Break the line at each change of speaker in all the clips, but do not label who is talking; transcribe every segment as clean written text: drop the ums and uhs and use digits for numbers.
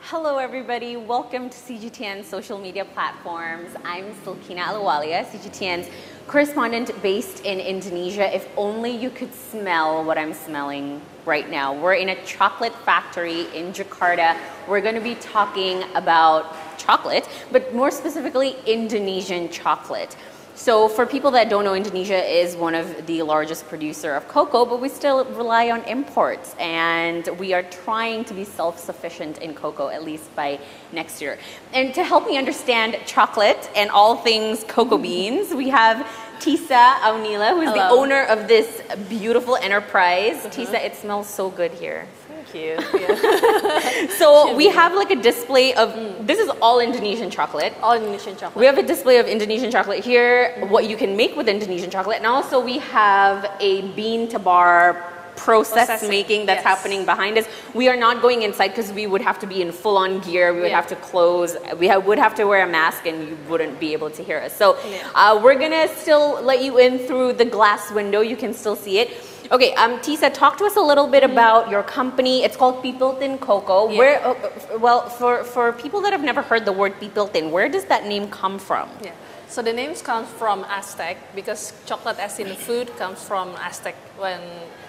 Hello everybody, welcome to CGTN social media platforms. I'm Silkina Ahluwalia, CGTN's correspondent based in Indonesia. If only you could smell what I'm smelling right now. We're in a chocolate factory in Jakarta. We're going to be talking about chocolate, but more specifically Indonesian chocolate. So for people that don't know, Indonesia is one of the largest producer of cocoa, but we still rely on imports, and we are trying to be self-sufficient in cocoa, at least by next year. And to help me understand chocolate and all things cocoa beans, we have Tisa Aunila, who is the owner of this beautiful enterprise. Tisa, it smells so good here.
Thank you. Yeah.
So we have like a display of, this is all Indonesian chocolate.
All Indonesian chocolate.
We have a display of Indonesian chocolate here, what you can make with Indonesian chocolate, and also we have a bean to bar process making that's happening behind us. We are not going inside because we would have to be in full-on gear. We would have to close. We would have to wear a mask, and you wouldn't be able to hear us. So we're gonna still let you in through the glass window. You can still see it. Okay, Tisa, talk to us a little bit about your company. It's called Pipiltin Cocoa.
Yeah.
Where, well, for people that have never heard the word Pipiltin, where does that name come from?
Yeah. So the names comes from Aztec, because chocolate as in food comes from Aztec when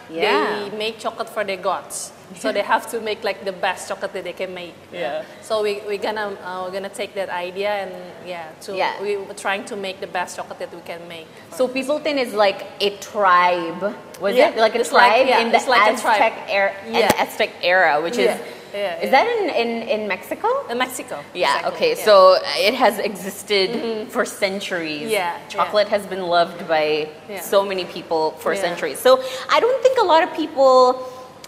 they make chocolate for their gods. So they have to make like the best chocolate that they can make. Yeah. So we're gonna take that idea and we're trying to make the best chocolate that we can make.
So Pipiltin is like a tribe. Was it like a tribe in the Aztec era, which is. Is that in Mexico?
In Mexico.
Yeah,
exactly.
okay. So it has existed for centuries.
Yeah.
Chocolate has been loved by so many people for centuries. So I don't think a lot of people,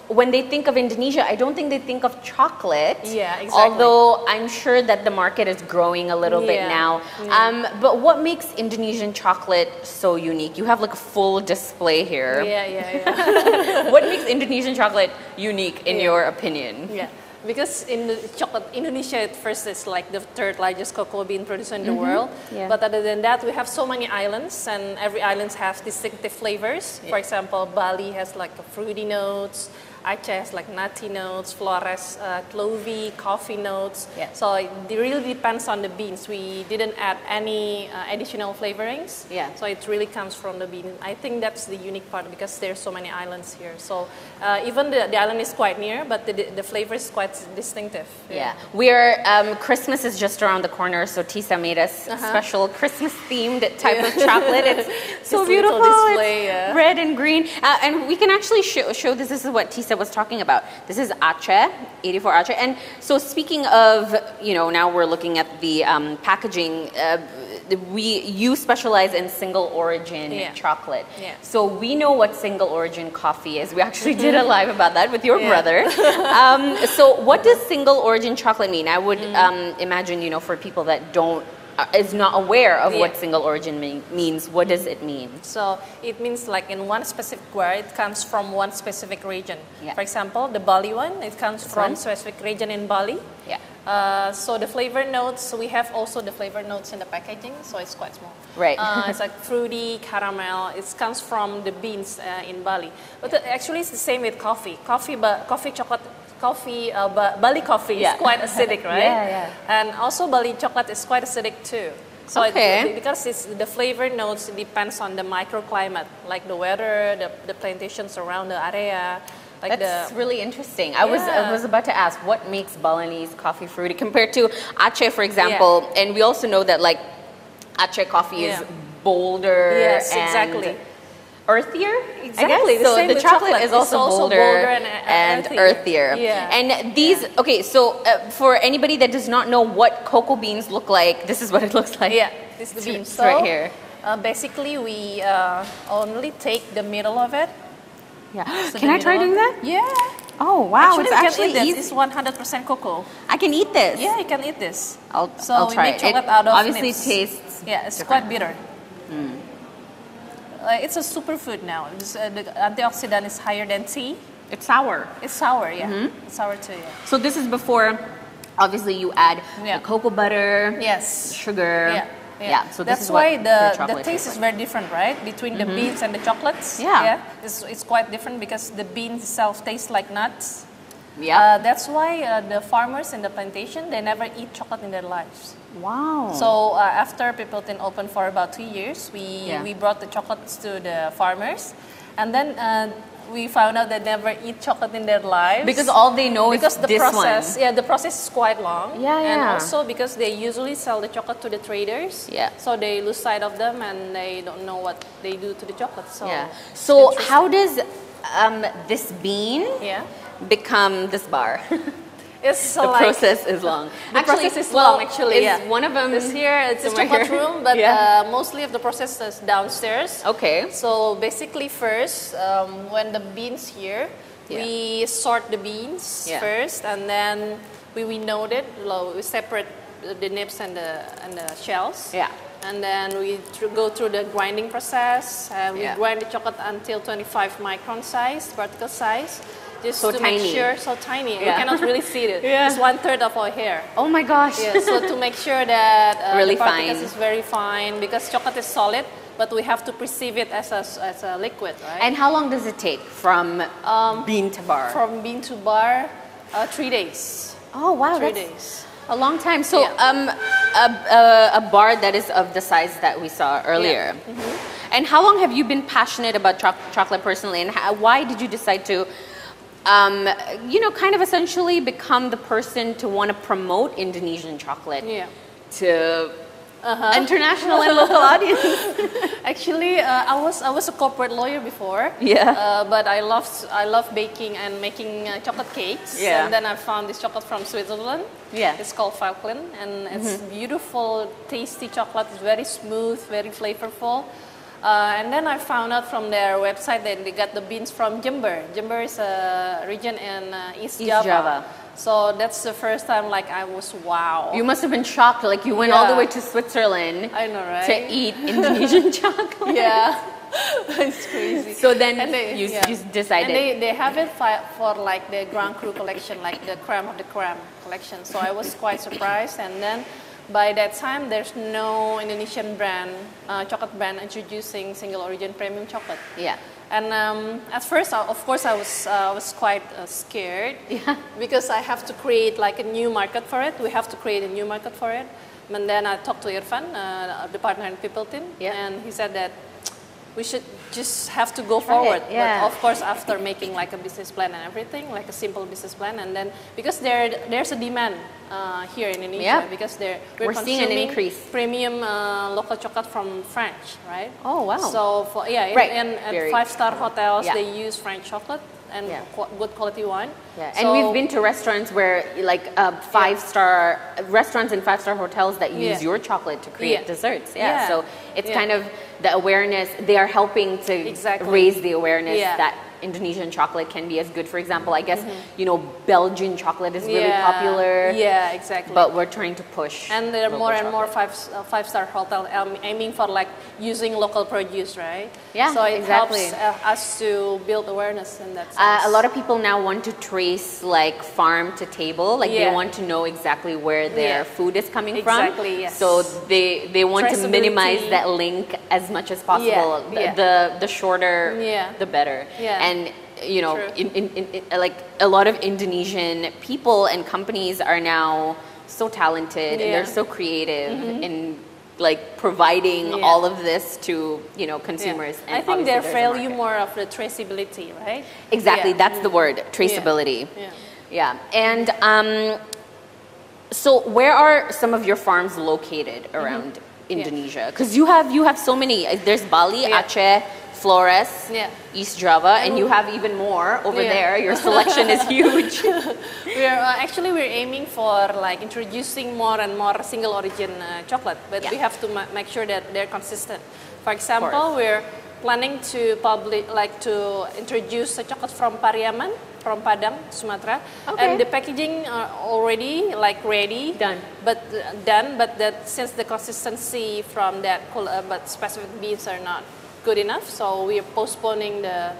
when they think of Indonesia, I don't think they think of chocolate.
Yeah, exactly.
Although I'm sure that the market is growing a little bit now. But what makes Indonesian chocolate so unique? You have like a full display here.
Yeah.
What makes Indonesian chocolate unique in your opinion?
Yeah. Because in the chocolate, Indonesia at first is like the third largest cocoa bean producer in the world. Yeah. But other than that, we have so many islands, and every island has distinctive flavors. For example, Bali has like fruity notes. Aceh has like nutty notes, Flores, clovey, coffee notes. Yeah. So it really depends on the beans. We didn't add any additional flavorings. Yeah. So it really comes from the bean. I think that's the unique part, because there's so many islands here. So even the island is quite near, but the flavor is quite distinctive.
Yeah. We're Christmas is just around the corner, so Tisa made us a special Christmas themed type of chocolate. It's so beautiful. Display, it's red and green, and we can actually show this. This is what Tisa was talking about. This is Aceh, 84 Aceh. And so speaking of, now we're looking at the packaging, you specialize in single origin chocolate. Yeah. So we know what single origin coffee is. We actually did a live about that with your brother. So what does single origin chocolate mean? I would imagine, for people that is not aware of what single origin means, what does it mean? So
it means like in one specific word, it comes from one specific region. Yeah. For example, the Bali one, it comes from specific region in Bali. Yeah. So the flavor notes, we have also the flavor notes in the packaging, so it's quite small.
Right.
It's like fruity, caramel. It comes from the beans in Bali. But actually it's the same with coffee. Bali coffee is quite acidic, right? And also Bali chocolate is quite acidic too. So because the flavor notes depends on the microclimate, like the weather, the plantations around the area. Like
that's really interesting. I was about to ask, what makes Balinese coffee fruity compared to Aceh, for example? And we also know that like Aceh coffee is bolder and earthier,
exactly.
I guess. So the chocolate is also bolder and earthier. Yeah. And these, so for anybody that does not know what cocoa beans look like, this is what it looks like.
Yeah, this is the beans.
So, right here.
Basically, we only take the middle of it.
Yeah. So can I try doing that?
Yeah.
Oh wow, it's actually easy.
It's 100% cocoa.
I can eat this.
Yeah, you can eat this.
I'll
we
try
make chocolate out of
obviously
nibs.
tastes.
Yeah, it's quite bitter. It's a superfood now. The antioxidant is higher than tea.
It's sour.
It's sour, yeah. It's sour too, yeah.
So this is before, obviously you add the cocoa butter, sugar. Yeah. So
that's why the taste is very different, right? Between the beans and the chocolates. It's quite different because the beans itself tastes like nuts.
Yeah.
That's why the farmers in the plantation, they never eat chocolate in their lives.
Wow.
So after Pipiltin opened for about 2 years, we brought the chocolates to the farmers, and then we found out they never eat chocolate in their lives
because all they know is
the
this
process.
one.
Yeah, the process is quite long.
Yeah,
And
yeah.
also because they usually sell the chocolate to the traders.
Yeah.
So they lose sight of them and they don't know what they do to the chocolate. So
Yeah. So how does this bean become this bar?
It's
the process is long.
The process is long, actually.
Is one of them
is here. It's a chocolate room, but mostly of the process is downstairs.
Okay.
So basically, first, when the beans here, we sort the beans first, and then we winnowed it. We separate the nibs and the shells.
Yeah.
And then we go through the grinding process. We grind the chocolate until 25 micron size, vertical size. Just
so
to
tiny.
make sure, so tiny. We cannot really see it. It's 1/3 of our hair.
Oh my gosh.
Yeah, so to make sure that
really
the particles
fine.
is very fine, because chocolate is solid, but we have to perceive it as a liquid, right?
And how long does it take from bean to bar?
From bean to bar, 3 days.
Oh wow,
3
that's
days.
a long time. So a bar that is of the size that we saw earlier. And how long have you been passionate about chocolate personally, and why did you decide to kind of essentially become the person to want to promote Indonesian chocolate to international and local audience?
Actually, I was a corporate lawyer before.
Yeah.
But I love baking and making chocolate cakes.
Yeah.
And then I found this chocolate from Switzerland.
Yeah.
It's called Silkina, and it's beautiful, tasty chocolate. It's very smooth, very flavorful. And then I found out from their website that they got the beans from Jember. Jember is a region in East Java. So that's the first time I was wow.
You must have been shocked, you went all the way to Switzerland.
I know, right?
To eat Indonesian chocolate.
Yeah. It's crazy.
So then you decided.
And they have it for the Grand Cru collection, the creme of the creme collection. So I was quite surprised, and then by that time, there's no Indonesian brand, chocolate brand introducing single origin premium chocolate.
Yeah.
And at first, of course, I was quite scared because I have to create a new market for it. We have to create a new market for it. And then I talked to Irfan, the partner in Pipiltin, and he said that we should just have to go forward.
Yeah.
But of course, after making a business plan and everything, a simple business plan, and then because there's a demand here in Indonesia, because we're
seeing an increase.
Premium local chocolate from French, right?
Oh wow!
So and at 5-star hotels they use French chocolate and good quality wine.
Yeah,
so,
and we've been to restaurants where 5-star restaurants and 5-star hotels that use your chocolate to create desserts. Yeah, so it's kind of the awareness. They are helping to raise the awareness that Indonesian chocolate can be as good. For example, I guess Belgian chocolate is really popular.
Yeah, exactly.
But we're trying to push.
And there are more and more 5-star hotels aiming for using local produce, right?
Yeah,
so it helps us to build awareness in that sense.
A lot of people now want to trace farm to table. They want to know exactly where their food is coming from.
Exactly. Yes.
So they want to minimize that link as much as possible. The shorter, the better.
Yeah.
And a lot of Indonesian people and companies are now so talented and they're so creative in providing all of this to consumers. And
I think they value more of the traceability, right?
Exactly, that's the word, traceability. Yeah. And so where are some of your farms located around Indonesia? Because you have so many. There's Bali, Aceh, Flores, East Java, and you have even more over there. Your selection is huge.
We're aiming for introducing more and more single origin chocolate, but we have to make sure that they're consistent. For example, we're planning to introduce a chocolate from Pariaman, from Padang, Sumatra, and the packaging already ready, but that since the consistency from that but specific beans are not good enough, so we are postponing the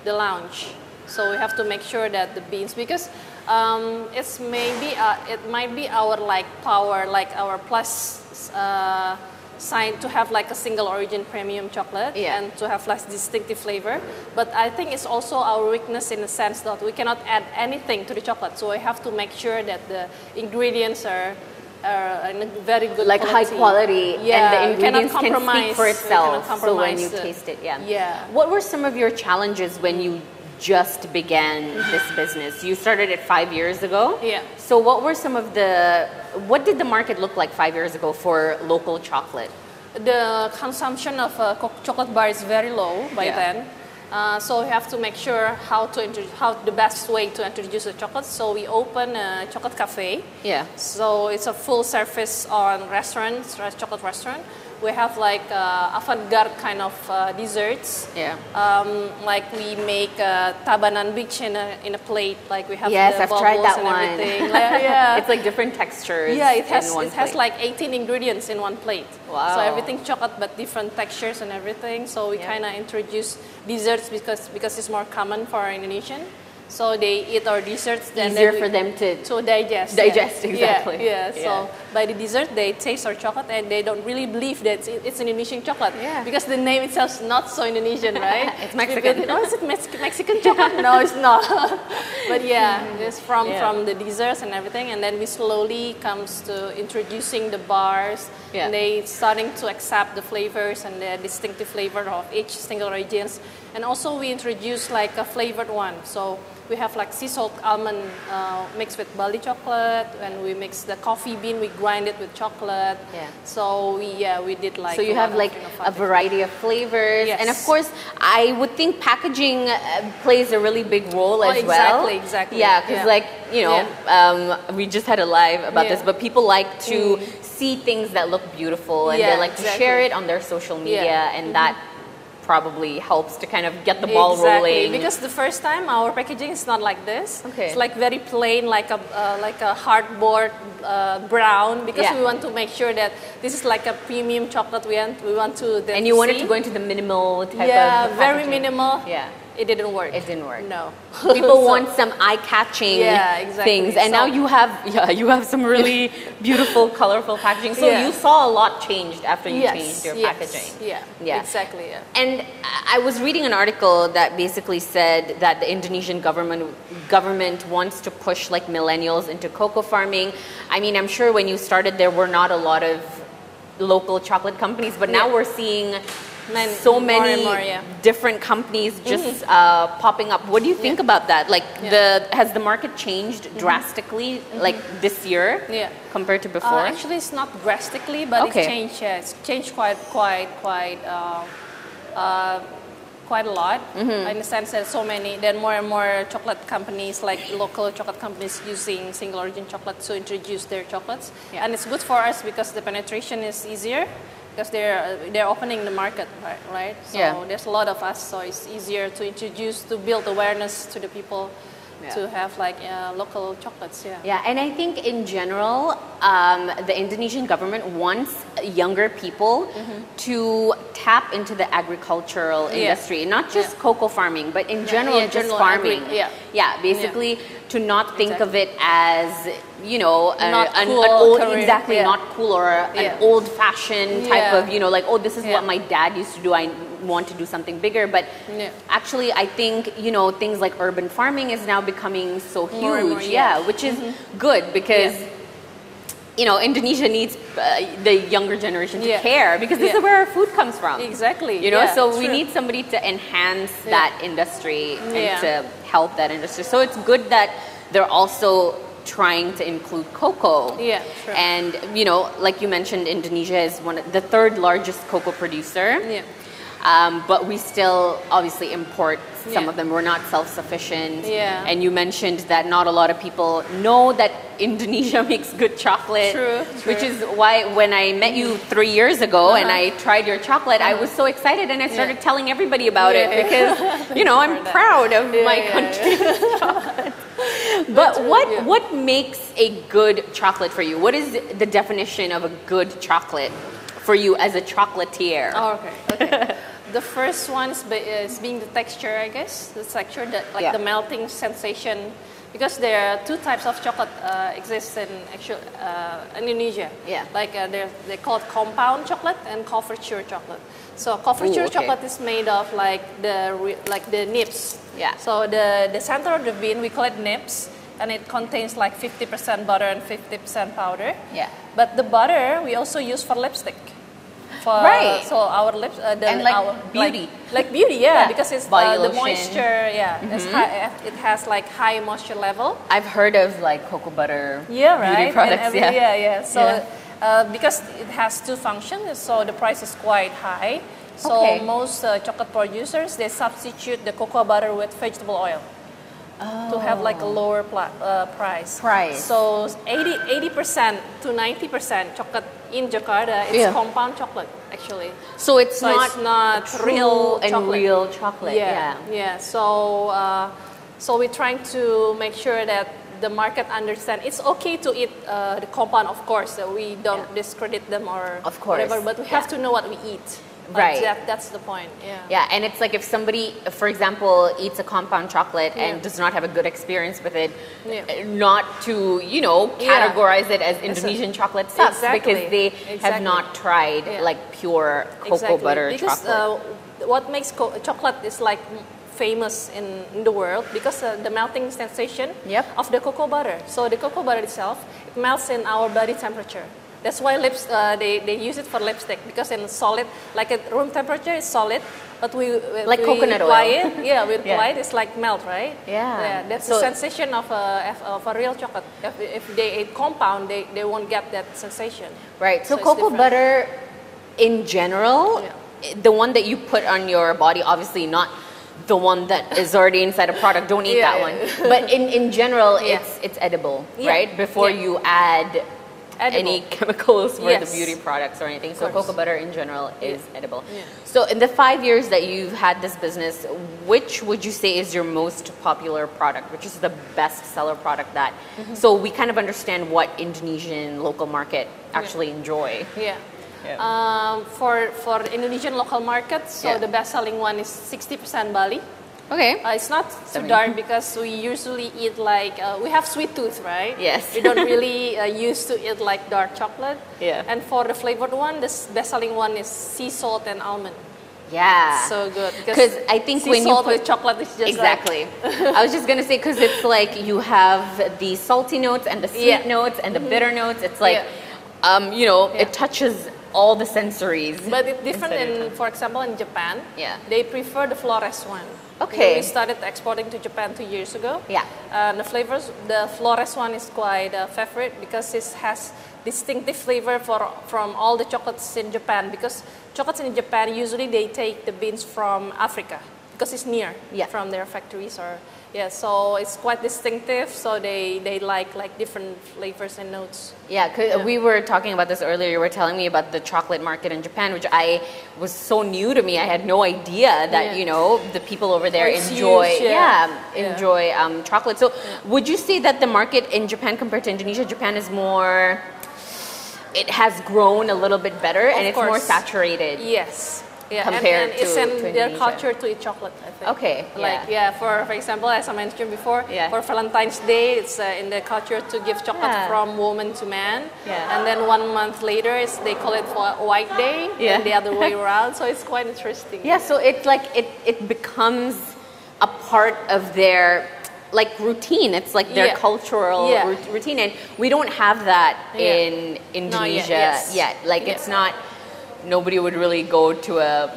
launch. So we have to make sure that the beans, because it might be our power, our plus to have like a single origin premium chocolate and to have less distinctive flavor. But I think it's also our weakness in the sense that we cannot add anything to the chocolate. So we have to make sure that the ingredients are in a very good
like
quality.
high quality, and the ingredients can speak for itself.
So
when you taste it, What were some of your challenges when you just began this business? You started it 5 years ago.
Yeah.
So what were some of what did the market look like 5 years ago for local chocolate?
The consumption of chocolate bar is very low by then. So we have to make sure how the best way to introduce the chocolate. So we open a chocolate cafe.
Yeah.
So it's a full service on chocolate restaurant. We have like avant-garde kind of desserts.
Yeah.
Like we make tabanan beach in a plate. Like we have the
I've
bubbles
tried that
and
one.
everything. Yeah.
It's like different textures.
Yeah, it has
plate.
like 18 ingredients in one plate.
Wow.
So everything chocolate but different textures and everything. So we kind of introduce desserts because it's more common for our Indonesian. So they eat our desserts.
Easier for them to
digest.
Digest, exactly.
So by the dessert, they taste our chocolate and they don't really believe that it's Indonesian chocolate.
Yeah.
Because the name itself is not so Indonesian, right?
It's Mexican.
Oh, is it Mexican chocolate? No, it's not. But it's from the desserts and everything. And then we slowly comes to introducing the bars.
Yeah.
And they starting to accept the flavors and the distinctive flavor of each single origins. And also we introduce like a flavored one. So we have like sea salt almond mixed with Bali chocolate, and we mix the coffee bean, we grind it with chocolate.
Yeah.
So we did like.
So you have like a variety of flavors, and of course, I would think packaging plays a really big role as well.
Exactly.
Yeah, because like we just had a live about this, but people like to see things that look beautiful, and they like to share it on their social media, and that probably helps to kind of get the ball rolling.
Because the first time our packaging is not like this.
Okay.
It's like very plain, like a hardboard brown. Because we want to make sure that this is like a premium chocolate. We want to.
And you wanted to go into the minimal type of packaging.
Very minimal.
Yeah.
It didn't work.
It didn't work.
No.
People want some eye-catching things, and now you have some really beautiful, colorful packaging. So you saw a lot changed after you changed your packaging.
Yeah. Exactly. Yeah.
And I was reading an article that basically said that the Indonesian government wants to push like millennials into cocoa farming. I mean, I'm sure when you started there were not a lot of local chocolate companies, but now we're seeing so many different companies just popping up. What do you think about that? Like, has the market changed drastically, like this year, compared to before?
Actually, it's not drastically, but it's changed. It's changed quite a lot. In the sense that there are more and more chocolate companies, like local chocolate companies, using single origin chocolate to introduce their chocolates, and it's good for us because the penetration is easier. Because they're opening the market, right? So there's a lot of us, so it's easier to introduce, to build awareness to the people, to have like local chocolates.
Yeah, and I think in general, the Indonesian government wants younger people to tap into the agricultural industry, not just cocoa farming, but in general, just farming. Basically, to not think of it as
not
cool or an old-fashioned type of like, oh, this is what my dad used to do, I want to do something bigger. But actually I think things like urban farming is now becoming so huge, which is good because Indonesia needs the younger generation to care, because this is where our food comes from.
Exactly.
So we need somebody to enhance that industry and to help that industry. So it's good that they're also trying to include cocoa.
Yeah, sure.
And like you mentioned, Indonesia is the third largest cocoa producer.
Yeah.
But we still obviously import some of them. We're not self-sufficient.
Yeah.
And you mentioned that not a lot of people know that Indonesia makes good chocolate.
True.
Which is why when I met you 3 years ago and I tried your chocolate, I was so excited and I started telling everybody about it because, I'm proud of my country's chocolate. But what makes a good chocolate for you? What is the definition of a good chocolate for you as a chocolatier?
Oh, okay. The first one is being the texture, I guess. The texture, the melting sensation because there are two types of chocolate exist in Indonesia.
Yeah.
Like they call it compound chocolate and couverture chocolate. So couverture chocolate is made of like the nibs.
Yeah.
So the center of the bean, we call it nibs, and it contains like 50% butter and 50% powder.
Yeah.
But the butter we also use for lipstick.
Right.
So our lips,
and like beauty.
Like beauty, yeah, because it's
Body
the
lotion.
moisture, it's high, it has like high moisture level.
I've heard of like cocoa butter
Yeah, right.
beauty products.
Yeah. So because it has two functions, so the price is quite high. So most chocolate producers, they substitute the cocoa butter with vegetable oil to have like a lower price. So 80% to 90% chocolate in Jakarta is compound chocolate actually.
So it's not
real
and
chocolate.
real chocolate.
Yeah. So we're trying to make sure that the market understand it's okay to eat the compound, of course. So we don't discredit them or whatever, but we have to know what we eat.
Right.
That's the point.
Yeah, and it's like if somebody, for example, eats a compound chocolate and does not have a good experience with it, not to, categorize it as Indonesian chocolate sucks because they have not tried like pure cocoa butter chocolate.
What makes chocolate is like famous in the world because the melting sensation of the cocoa butter. So the cocoa butter itself, it melts in our body temperature. That's why they use it for lipstick because in solid, like at room temperature, it's solid, but
like coconut
apply
oil.
we apply it, it's like melt, right? Yeah. That's the sensation of a real chocolate. If they eat compound, they won't get that sensation.
Right. So cocoa butter, in general, the one that you put on your body, obviously not the one that is already inside a product. Don't eat that one. But in general, it's edible, right? Before you add any chemicals for the beauty products or anything. So cocoa butter in general is edible. So in the 5 years that you've had this business, which would you say is your most popular product? Which is the best seller product that, so we kind of understand what Indonesian local market actually enjoy.
For the Indonesian local market, so the best selling one is 60% Bali.
Okay.
It's not too dark because we usually eat like, we have sweet tooth, right?
Yes.
We don't really used to eat like dark chocolate.
Yeah.
And for the flavored one, the best selling one is sea salt and almond.
Yeah.
So good.
Because I think when you
put with chocolate, it's just
I was just going to say, because it's like you have the salty notes and the sweet notes and the bitter notes. It's like, it touches all the sensories.
But it's different for example, in Japan. They prefer the Flores one.
Okay.
We started exporting to Japan 2 years ago.
Yeah.
The Flores one is quite a favorite because it has distinctive flavor from all the chocolates in Japan. Because chocolates in Japan, usually they take the beans from Africa because it's near from their factories so it's quite distinctive. So they like different flavors and notes.
Yeah, we were talking about this earlier. You were telling me about the chocolate market in Japan, which was so new to me. I had no idea that the people over there enjoy chocolate. So would you say that the market in Japan compared to Indonesia, Japan is more? It has grown a little bit better and it's more saturated.
Yes.
Compared
and it's
to
in their culture to eat chocolate, I think.
Okay.
For example, as I mentioned before, for Valentine's Day, it's in the culture to give chocolate from woman to man. And then 1 month later, they call it for White Day, and the other way around. So it's quite interesting.
Yeah. So it's like it becomes a part of their routine. It's like their cultural routine, and we don't have that in Indonesia yet. It's not. Nobody would really go to a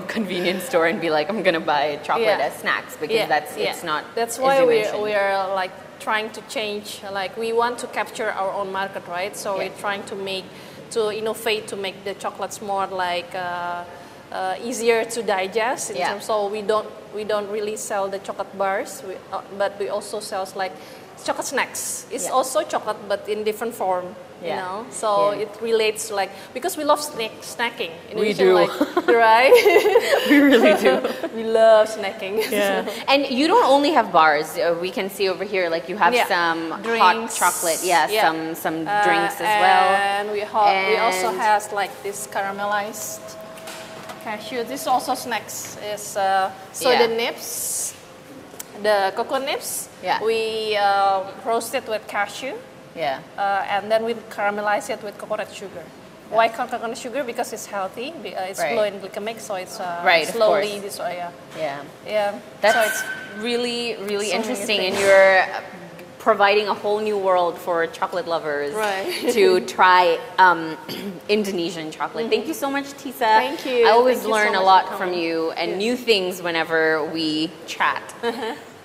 convenience store and be like, I'm gonna buy chocolate as snacks because it's not.
That's why we are like trying to change. Like we want to capture our own market, right? So we're trying to innovate to make the chocolates more like easier to digest. So we don't really sell the chocolate bars, but we also sell like chocolate snacks. It's also chocolate, but in different form. So it relates because we love snacking.
We do,
right?
We really do.
We love snacking.
And you don't only have bars. We can see over here, you have some hot chocolate. Some drinks as well.
And we also have this caramelized cashew. This also snacks is the nibs. The cocoa nibs,
Yeah.
we roast it with cashew.
Yeah.
And then we caramelize it with coconut sugar. Yeah. Why coconut sugar? Because it's healthy. It's low in glycemic, so it's slowly. Yeah.
That's
so it's
really, really
so
interesting, and you're providing a whole new world for chocolate lovers to try Indonesian chocolate. Thank you so much, Tisa.
Thank you.
I always learn a lot from you and new things whenever we chat.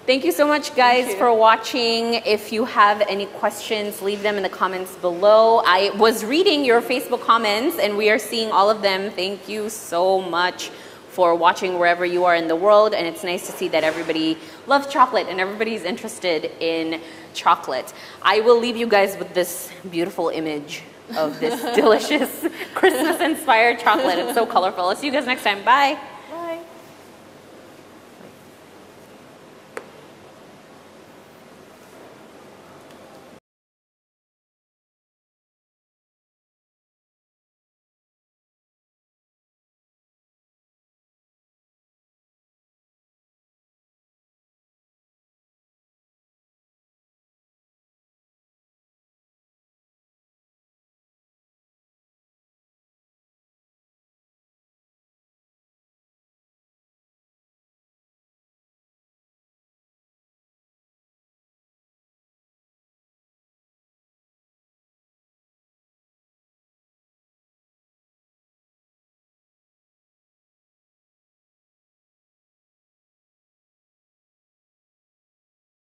Thank you so much, guys, for watching. If you have any questions, leave them in the comments below. I was reading your Facebook comments, and we are seeing all of them. Thank you so much for watching wherever you are in the world. And it's nice to see that everybody loves chocolate and everybody's interested in chocolate. I will leave you guys with this beautiful image of this delicious Christmas-inspired chocolate. It's so colorful. I'll see you guys next time. Bye.